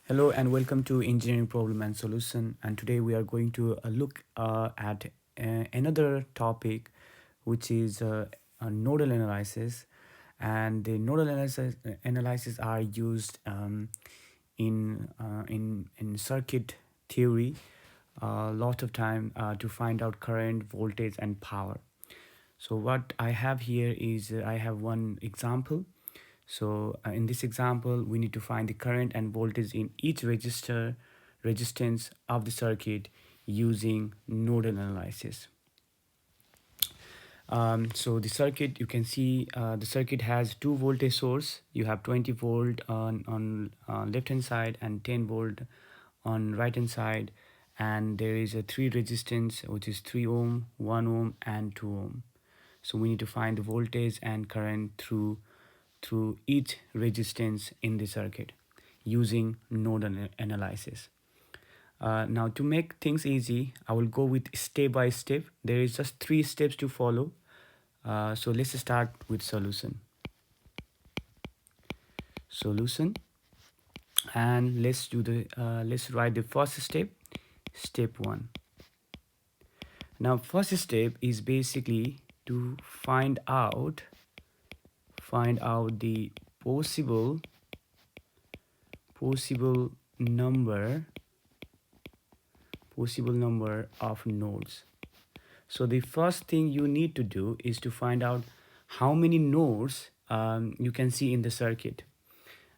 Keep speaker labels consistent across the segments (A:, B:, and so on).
A: Hello and welcome to Engineering Problem and Solution. And today we are going to look at another topic, which is a nodal analysis. And the nodal analysis are used in circuit theory a lot of time to find out current, voltage, and power. So what I have here is I have one example. So in this example, we need to find the current and voltage in each resistance of the circuit using nodal analysis. So the circuit, you can see the circuit has two voltage source. You have 20 volt on left hand side and 10 volt on right hand side, and there is a three resistance, which is 3 ohm, 1 ohm, and 2 ohm. So we need to find the voltage and current through each resistance in the circuit using nodal analysis. Now to make things easy, I will go with step by step. There is just 3 steps to follow. So let's start with solution. And let's write the first step, step 1. Now first step is basically to find out the possible number of nodes. So the first thing you need to do is to find out how many nodes you can see in the circuit.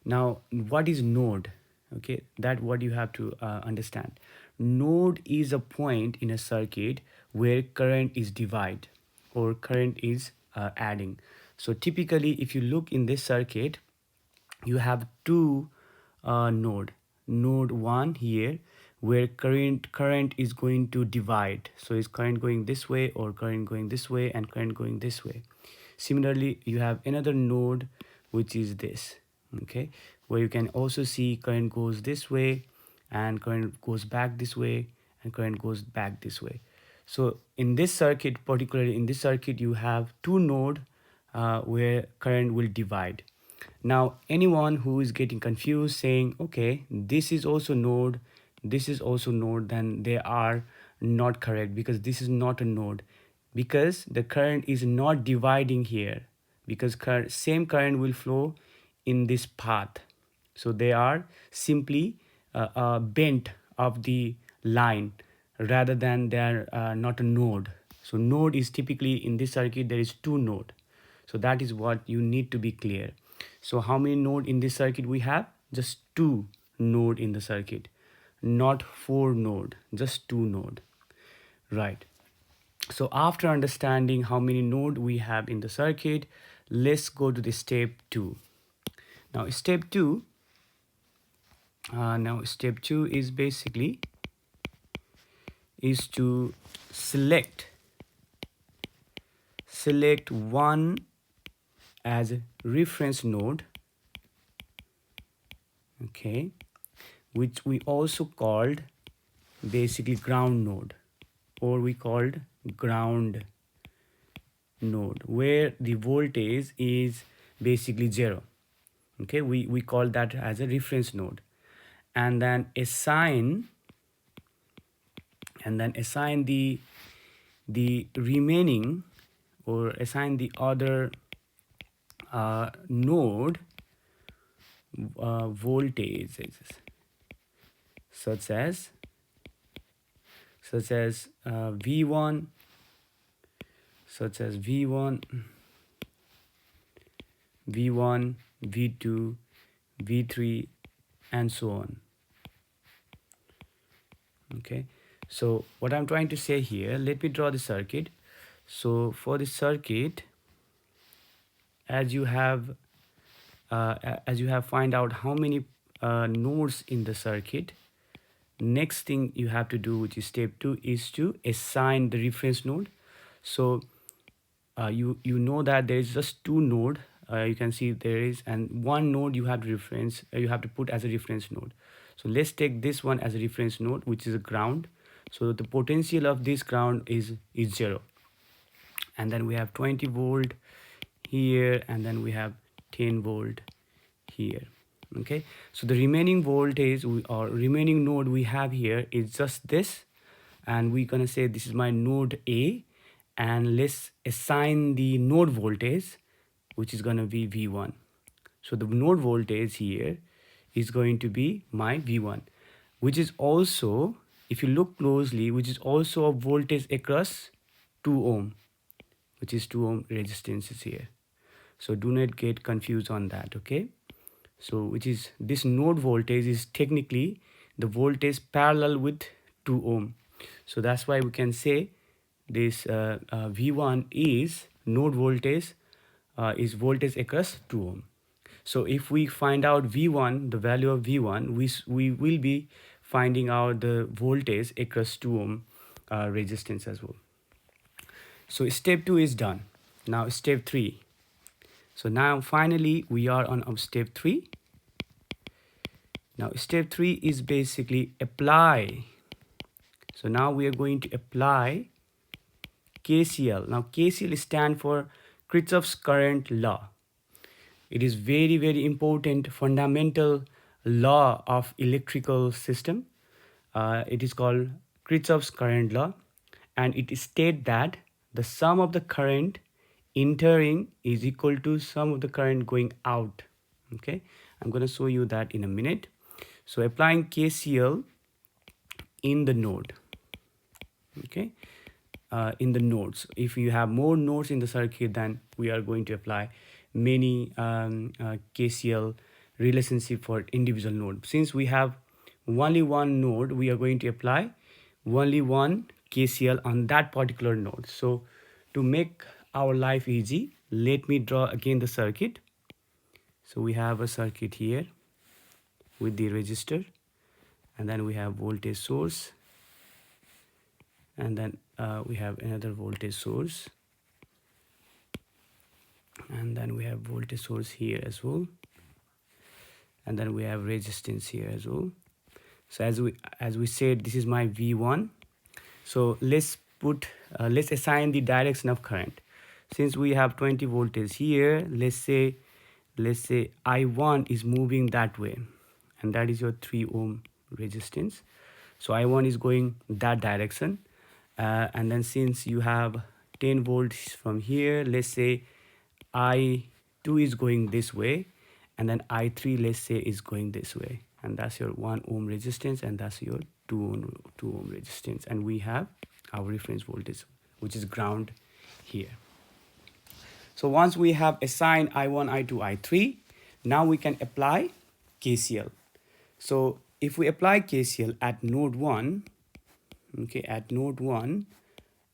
A: Now, what is node? Okay, that what you have to understand. Node is a point in a circuit where current is divided or current is adding. So typically, if you look in this circuit, you have two node 1 here, where current is going to divide. So is current going this way, or current going this way, and current going this way. Similarly, you have another node, which is this, okay, where you can also see current goes this way, and current goes back this way, and current goes back this way. So in this circuit, particularly in this circuit, you have two node where current will divide. Now anyone who is getting confused saying, okay, this is also node, this is also node, then they are not correct, because this is not a node, because the current is not dividing here, because same current will flow in this path. So they are simply bent of the line, rather than they are not a node. So node is typically in this circuit there is two node. So that is what you need to be clear. So how many node in this circuit we have? Just two node in the circuit, not 4 node, just 2 node, right? So after understanding how many node we have in the circuit, let's go to the step 2. Now step 2 is basically is to select one as a reference node, okay, which we also called basically ground node, or we called ground node, where the voltage is basically 0. Okay, we call that as a reference node, and then assign the remaining, or assign the other node voltages, such as V1, V1, V2, V3, and so on. Okay, so what I'm trying to say here, let me draw the circuit. So for the circuit, as you have find out how many nodes in the circuit, next thing you have to do, which is step 2, is to assign the reference node. So you know that there is just two node, you can see there is, and one node you have to put as a reference node. So let's take this one as a reference node, which is a ground. So the potential of this ground is 0, and then we have 20 volt here, and then we have 10 volt here. Okay, so the remaining voltage or remaining node we have here is just this, and we're gonna say this is my node A, and let's assign the node voltage, which is gonna be V1. So the node voltage here is going to be my V1, which is also, if you look closely, which is also a voltage across 2 ohm, which is 2 ohm resistances here. So do not get confused on that, okay? So which is this node voltage is technically the voltage parallel with 2 ohm. So that's why we can say this V1 is node voltage is voltage across 2 ohm. So if we find out V1, the value of V1, we will be finding out the voltage across 2 ohm resistance as well. So step 2 is done. Now step 3. So now finally we are on step 3. Now step 3 is basically apply. So now we are going to apply KCL. Now KCL stands for Kirchhoff's current law. It is very important fundamental law of electrical system. It is called Kirchhoff's current law, and it states that the sum of the current entering is equal to sum of the current going out. Okay, I'm going to show you that in a minute. So applying KCL in the node. Okay, in the nodes. If you have more nodes in the circuit, then we are going to apply many KCL relationship for individual node. Since we have only one node, we are going to apply only one KCL on that particular node. So to make our life easy, let me draw again the circuit. So we have a circuit here with the resistor, and then we have voltage source, and then we have another voltage source, and then we have voltage source here as well, and then we have resistance here as well. So as we said, this is my V1. So let's assign the direction of current. Since we have 20 voltage here, let's say I1 is moving that way, and that is your 3 ohm resistance. So I1 is going that direction, and then since you have 10 volts from here, let's say I2 is going this way, and then I3, let's say, is going this way, and that's your 1 ohm resistance, and that's your 2 ohm resistance, and we have our reference voltage, which is ground here. So once we have assigned I1, I2, I3, now we can apply KCL. So if we apply KCL at node 1, okay, at node 1,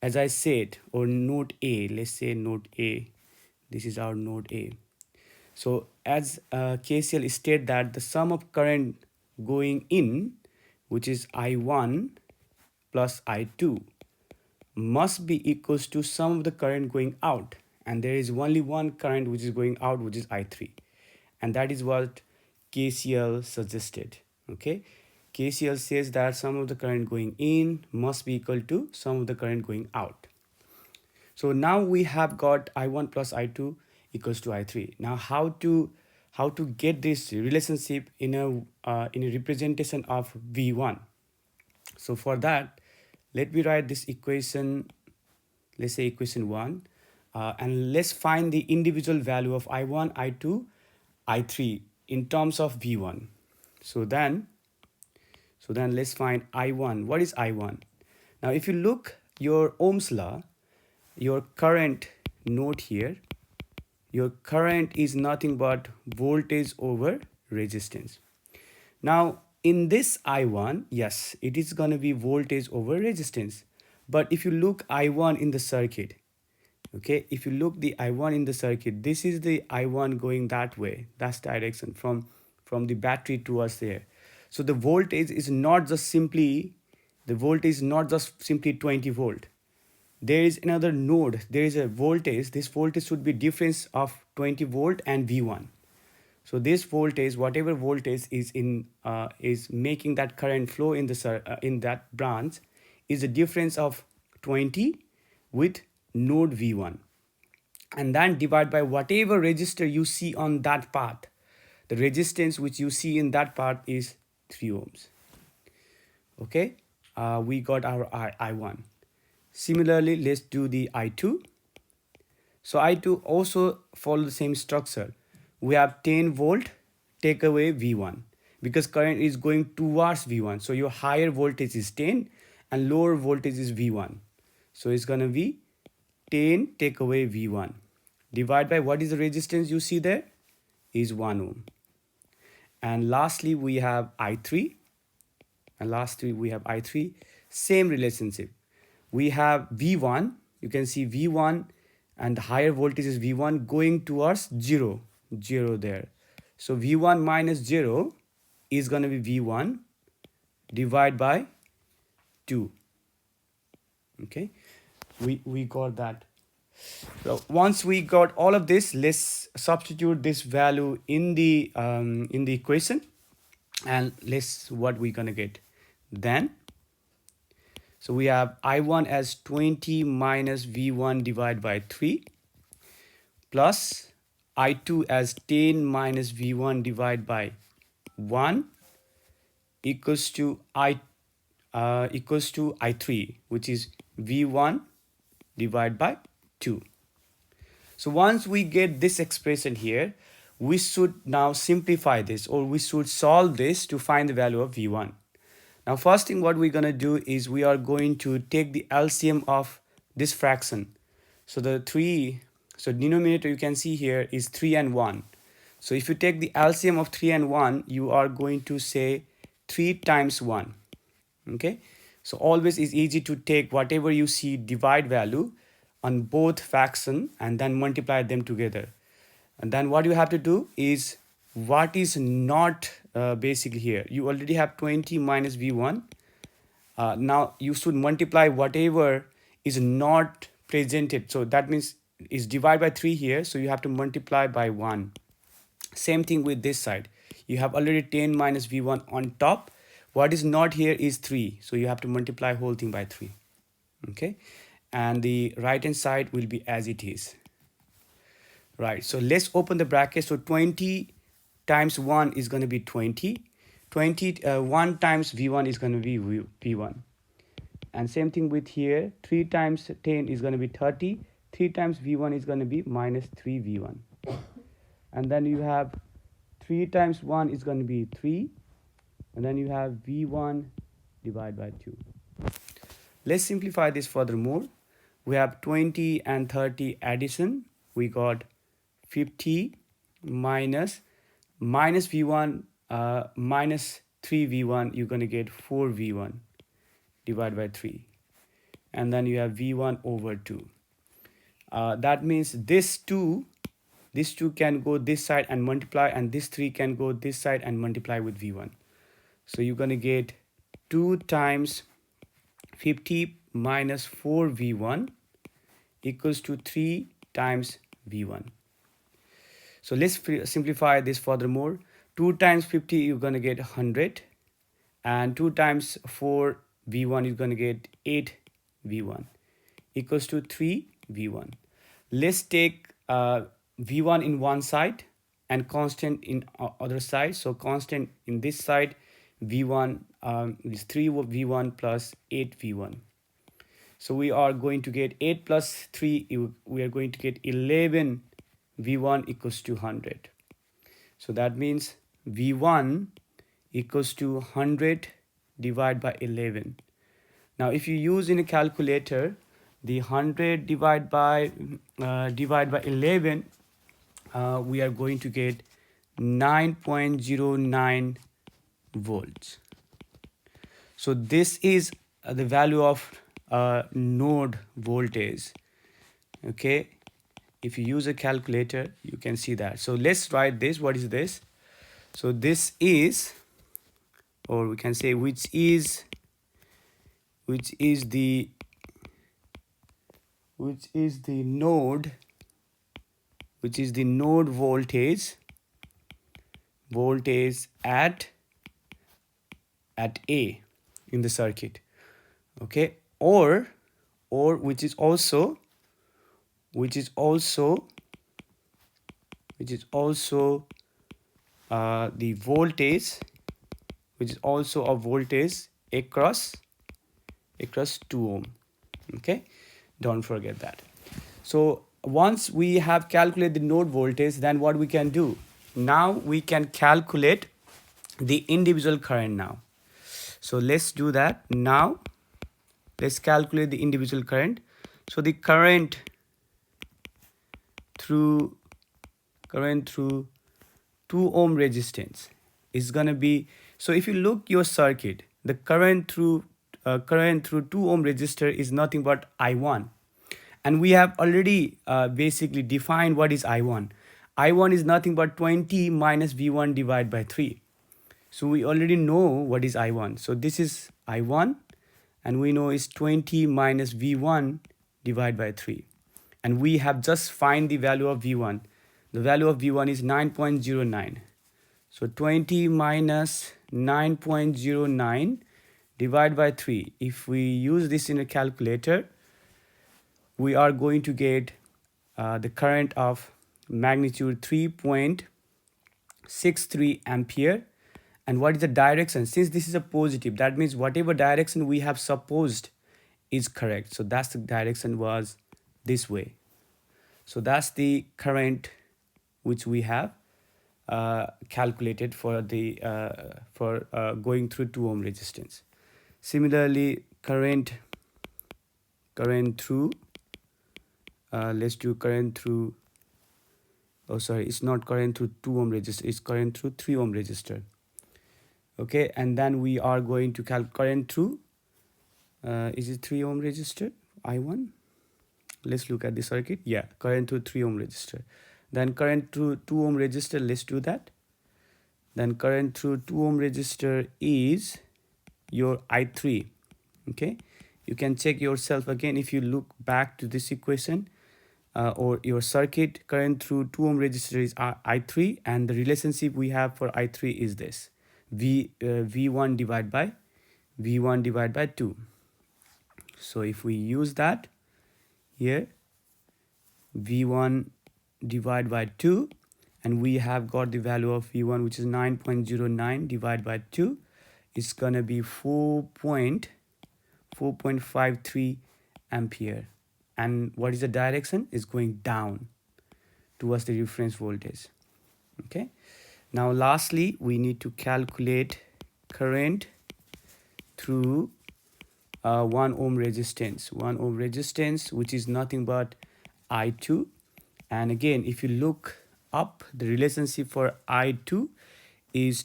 A: as I said, or node A, let's say node A, this is our node A. So as KCL state that the sum of current going in, which is I1 plus I2, must be equals to sum of the current going out, and there is only one current which is going out, which is I3, and that is what KCL suggested. Okay, KCL says that sum of the current going in must be equal to sum of the current going out. So now we have got I1 plus I2 equals to I3. Now how to get this relationship in a representation of V1? So for that, let me write this equation, let's say equation 1, and let's find the individual value of I1, I2, I3 in terms of V1. So then let's find I1. What is I1? Now if you look your Ohm's law, your current node here, your current is nothing but voltage over resistance. Now in this I1, yes, it is going to be voltage over resistance. But if you look I1 in the circuit, okay, if you look the I1 in the circuit, this is the I1 going that way, that's direction from the battery towards there. So the voltage is not just simply 20 volt. There is another node, there is a voltage. This voltage should be difference of 20 volt and V1. So this voltage, whatever voltage is is making that current flow in that branch, is a difference of 20 with node V1, and then divide by whatever resistor you see on that path. The resistance which you see in that part is 3 ohms. Okay, we got our I1. Similarly, let's do the I2. So I2 also follow the same structure. We have 10 volt, take away V1 because current is going towards V1. So your higher voltage is 10 and lower voltage is V1. So it's going to be 10 take away V1. Divide by what is the resistance you see there is 1 ohm. And lastly, we have I3. And lastly, we have I3. Same relationship. We have V1. You can see V1 and the higher voltage is V1 going towards 0. 0 there. So V1 minus 0 is going to be V1 divided by 2. Okay. We got that. So once we got all of this, let's substitute this value in the equation, and let's what we're gonna get then. So we have I1 as 20 minus V1 divided by 3 plus I2 as 10 minus V1 divided by 1 equals to I3, which is V1 divided by 2. So once we get this expression here, we should now simplify this, or we should solve this to find the value of V1. Now first thing what we're going to do is we are going to take the LCM of this fraction. So so denominator you can see here is 3 and 1. So if you take the LCM of 3 and 1, you are going to say 3 times 1. Okay, so always is easy to take whatever you see divide value on both fraction and then multiply them together. And then what you have to do is what is not basically here. You already have 20 minus V1. Now you should multiply whatever is not presented. So that means is divided by 3 here. So you have to multiply by 1. Same thing with this side. You have already 10 minus V1 on top. What is not here is 3. So you have to multiply whole thing by 3. Okay. And the right hand side will be as it is. Right. So let's open the bracket. So 20 times 1 is going to be 20. 1 times V1 is going to be V1. And same thing with here. 3 times 10 is going to be 30. 3 times V1 is going to be minus 3 V1. And then you have 3 times 1 is going to be 3. And then you have V1 divided by 2. Let's simplify this furthermore. We have 20 and 30 addition. We got 50 minus V1 minus 3 V1. You're going to get 4 V1 divided by 3. And then you have V1 over 2. That means this 2 can go this side and multiply, and this 3 can go this side and multiply with V1. So you're going to get 2 times 50 minus 4 V1 equals to 3 times V1. So let's simplify this furthermore. 2 times 50 you're going to get 100, and 2 times 4 V1 is going to get 8 V1 equals to 3 V1. Let's take V1 in one side and constant in other side. So constant in this side, V1 is 3 V1 plus 8 V1. So we are going to get 8 plus 3, we are going to get 11 V1 equals to 100. So that means V1 equals to 100 divided by 11. Now if you use in a calculator, the 100 divided by 11, we are going to get 9.09 volts. So this is the value of node voltage. Okay, if you use a calculator, you can see that. So let's write this. What is this? So this is, or we can say which is the node voltage at A in the circuit. Okay, or which is also the voltage, which is also a voltage across 2 ohm. Okay, don't forget that. So once we have calculated the node voltage, then what we can do? Now we can calculate the individual current now. So let's do that now. Let's calculate the individual current. So the current through 2 ohm resistance is going to be, so if you look your circuit, the current through 2 ohm resistor is nothing but I1, and we have already basically defined what is I1. I1 is nothing but 20 minus V1 divided by 3. So we already know what is I1. So this is I1, and we know is 20 minus V1 divided by 3. And we have just find the value of V1. The value of V1 is 9.09. So 20 minus 9.09 divided by 3. If we use this in a calculator, we are going to get the current of magnitude 3.63 ampere. And what is the direction? Since this is a positive, that means whatever direction we have supposed is correct. So that's the direction was this way. So that's the current which we have calculated for the going through 2 ohm resistance. Similarly, current through let's do current through, oh sorry, it's not current through 2 ohm resistor, it's current through 3 ohm resistor. Okay, and then we are going to calculate current through is it 3 ohm resistor I1. Let's look at the circuit. Yeah, current through 3 ohm resistor. Then current through 2 ohm resistor, let's do that. Then current through 2 ohm resistor is your I3. Okay, you can check yourself again if you look back to this equation or your circuit. Current through 2 ohm resistor is I3, and the relationship we have for I3 is this V1 divided by 2. So if we use that here, V1 divided by 2, and we have got the value of V1, which is 9.09 divided by 2. It's gonna be 4.53 ampere. And what is the direction? Is going down towards the reference voltage. Okay, now lastly we need to calculate current through 1 ohm resistance, which is nothing but I2. And again, if you look up, the relationship for I2 is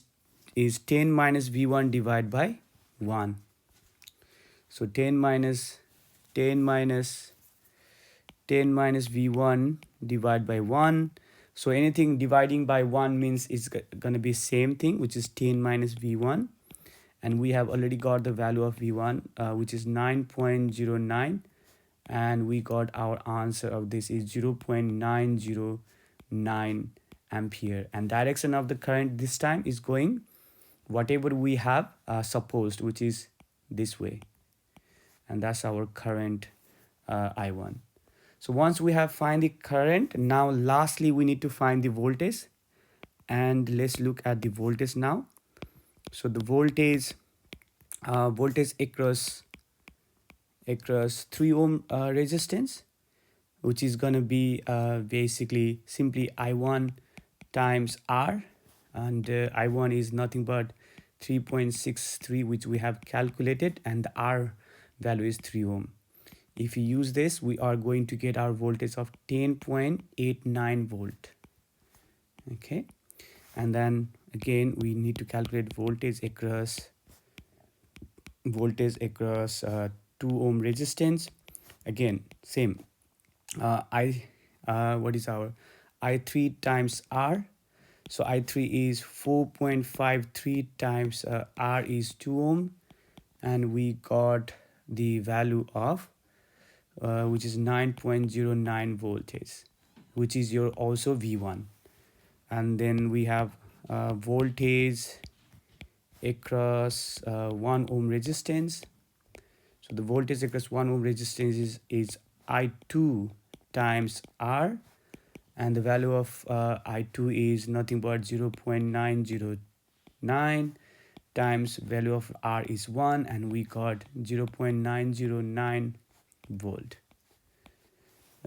A: 10 minus V1 divided by 1. So 10 minus V1 divided by 1. So anything dividing by 1 means it's going to be same thing, which is 10 minus V1. And we have already got the value of V1, which is 9.09. And we got our answer of this is 0.909 ampere. And direction of the current this time is going whatever we have supposed, which is this way. And that's our current I1. So once we have find the current, now lastly we need to find the voltage. And let's look at the voltage now. So the voltage across 3 ohm resistance, which is going to be basically simply I1 times R, and I1 is nothing but 3.63, which we have calculated, and the R value is 3 ohm. If you use this, we are going to get our voltage of 10.89 volt. Okay, and then again we need to calculate voltage across 2 ohm resistance. Again, same. What is our I3 times R? So I3 is 4.53 times R is 2 ohm, and we got the value of which is 9.09 voltage, which is your also V1. And then we have voltage across 1 ohm resistance. So the voltage across 1 ohm resistance is I2 times R, and the value of I2 is nothing but 0.909 times value of R is 1, and we got 0.909 volt.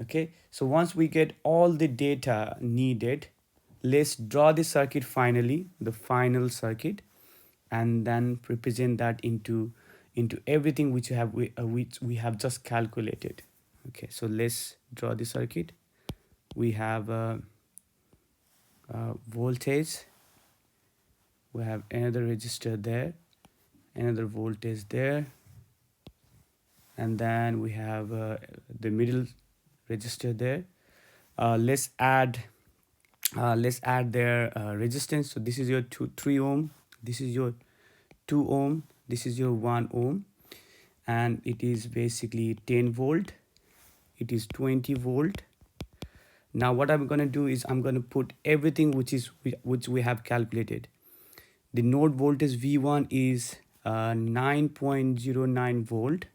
A: Okay, so once we get all the data needed, let's draw the circuit finally, the final circuit, and then represent that into everything which we have just calculated. Okay, so let's draw the circuit. We have voltage, we have another resistor there, another voltage there, and then we have the middle resistor there. Let's add their resistance. So this is your 3 ohm, this is your 2 ohm, this is your 1 ohm, and it is basically 10 volt, it is 20 volt. Now what I'm going to do is I'm going to put everything which we have calculated. The node voltage V1 is 9.09 volt,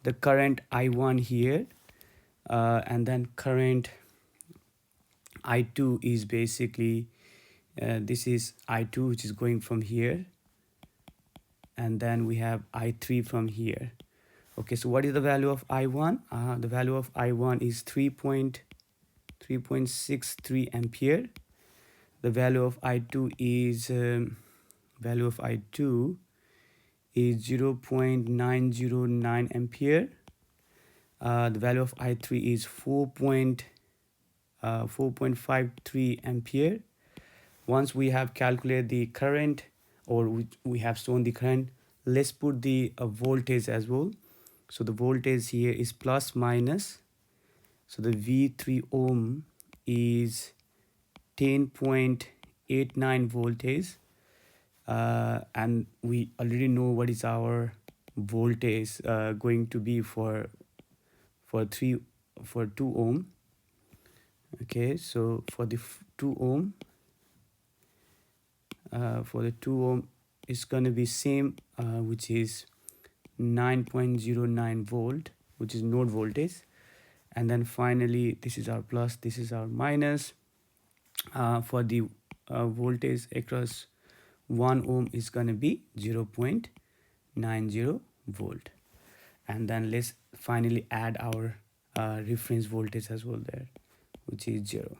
A: the current I1 here, and then current I2 is basically this is I2 which is going from here, and then we have I3 from here. Okay, so what is the value of I1? The value of I1 is 3.63 ampere. The value of I2 is 0.909 ampere. The value of I3 is 4.53 ampere. Once we have calculated the current, or we have shown the current, let's put the voltage as well. So the voltage here is plus minus. So the V3 ohm is 10.89 voltage, and we already know what is our voltage going to be for 2 ohm. Okay, so for the 2 ohm, it's going to be same, which is 9.09 volt, which is node voltage. And then finally this is our plus, this is our minus. For the voltage across 1 ohm is going to be 0.90 volt. And then let's finally add our reference voltage as well there, which is 0.